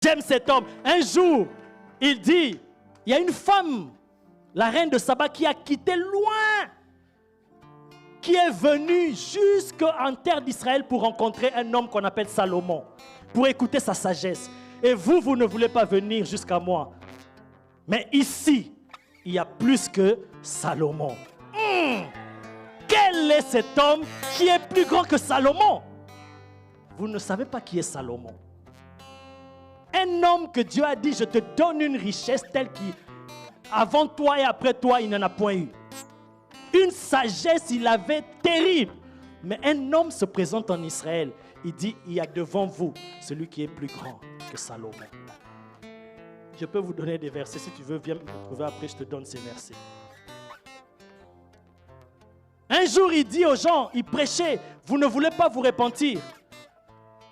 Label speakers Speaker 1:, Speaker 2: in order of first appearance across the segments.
Speaker 1: J'aime cet homme. Un jour, il dit, il y a une femme, la reine de Saba, qui a quitté loin, qui est venue jusqu'en terre d'Israël pour rencontrer un homme qu'on appelle Salomon, pour écouter sa sagesse. Et vous ne voulez pas venir jusqu'à moi. Mais ici, il y a plus que Salomon. Quel est cet homme qui est plus grand que Salomon? Vous ne savez pas qui est Salomon. Un homme que Dieu a dit, je te donne une richesse telle qu'avant toi et après toi, il n'en a point eu. Une sagesse, il avait terrible. Mais un homme se présente en Israël. Il dit, il y a devant vous celui qui est plus grand que Salomon. Je peux vous donner des versets. Si tu veux, viens me trouver après, je te donne ces versets. Un jour, il dit aux gens, il prêchait, vous ne voulez pas vous repentir.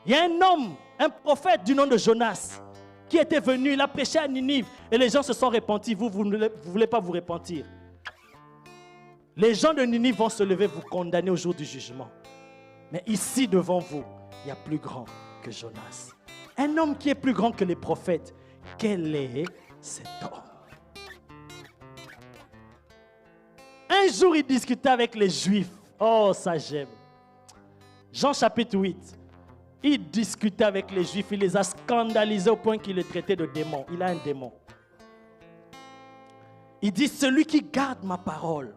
Speaker 1: Il y a un homme, un prophète du nom de Jonas, qui était venu, il a prêché à Ninive, et les gens se sont repentis. Vous ne voulez pas vous repentir. Les gens de Ninive vont se lever, vous condamner au jour du jugement. Mais ici, devant vous, il y a plus grand que Jonas. Un homme qui est plus grand que les prophètes. Quel est cet homme? Un jour, il discutait avec les Juifs. Oh, ça j'aime. Jean chapitre 8. Il discutait avec les Juifs. Il les a scandalisés au point qu'il les traitait de démons. Il a un démon. Il dit, celui qui garde ma parole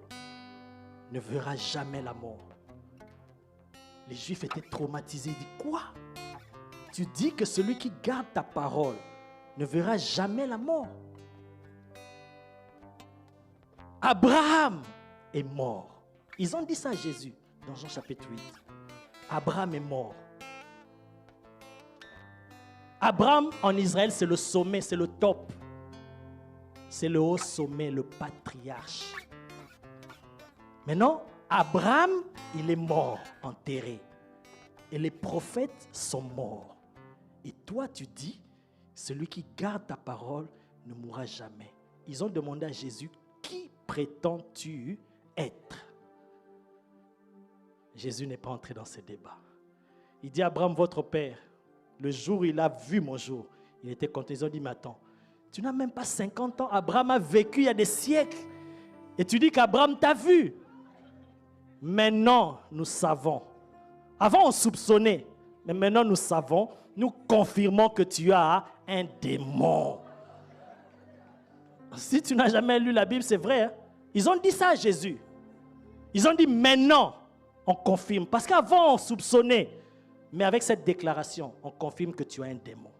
Speaker 1: ne verra jamais la mort. Les Juifs étaient traumatisés. Il dit, quoi? Tu dis que celui qui garde ta parole ne verra jamais la mort. Abraham est mort. Ils ont dit ça à Jésus dans Jean chapitre 8. Abraham est mort. Abraham en Israël, c'est le sommet, c'est le top. C'est le haut sommet, le patriarche. Maintenant, Abraham, il est mort, enterré. Et les prophètes sont morts. Et toi, tu dis, celui qui garde ta parole ne mourra jamais. Ils ont demandé à Jésus, qui prétends-tu être? Jésus n'est pas entré dans ces débats. Il dit à Abraham, votre père, le jour où il a vu mon jour, il était content. Ils ont dit, mais attends, tu n'as même pas 50 ans. Abraham a vécu il y a des siècles. Et tu dis qu'Abraham t'a vu. Maintenant, nous savons. Avant, on soupçonnait. Mais maintenant, nous savons, nous confirmons que tu as un démon. Si tu n'as jamais lu la Bible, c'est vrai. Hein? Ils ont dit ça à Jésus. Ils ont dit, maintenant, on confirme. Parce qu'avant, on soupçonnait. Mais avec cette déclaration, on confirme que tu as un démon.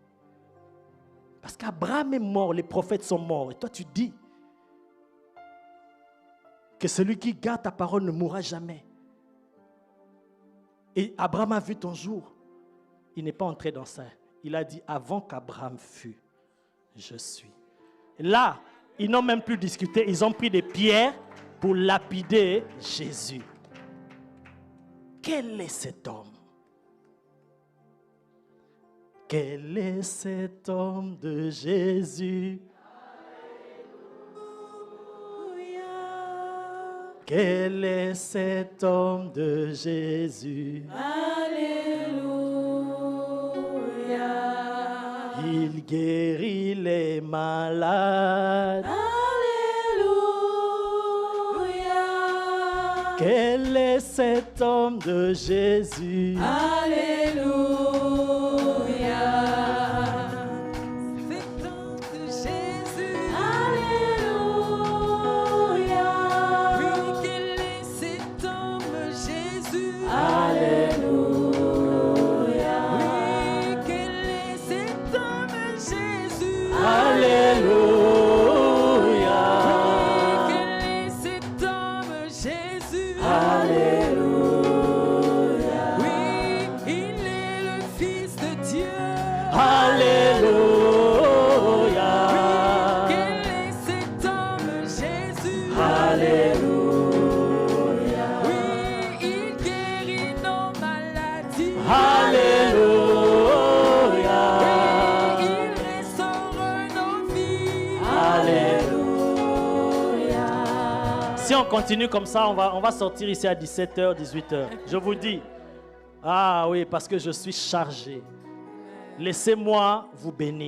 Speaker 1: Parce qu'Abraham est mort, les prophètes sont morts. Et toi, tu dis que celui qui garde ta parole ne mourra jamais. Et Abraham a vu ton jour. Il n'est pas entré dans ça. Il a dit, avant qu'Abraham fût, je suis. Et là, ils n'ont même plus discuté. Ils ont pris des pierres pour lapider Jésus. Quel est cet homme? Quel est cet homme de Jésus? Alléluia. Quel est cet homme de Jésus? Alléluia. Il guérit les malades. Alléluia. Quel est cet homme de Jésus? Alléluia. Si on continue comme ça, on va sortir ici à 17h, 18h. Je vous dis. Ah oui, parce que je suis chargé. Laissez-moi vous bénir.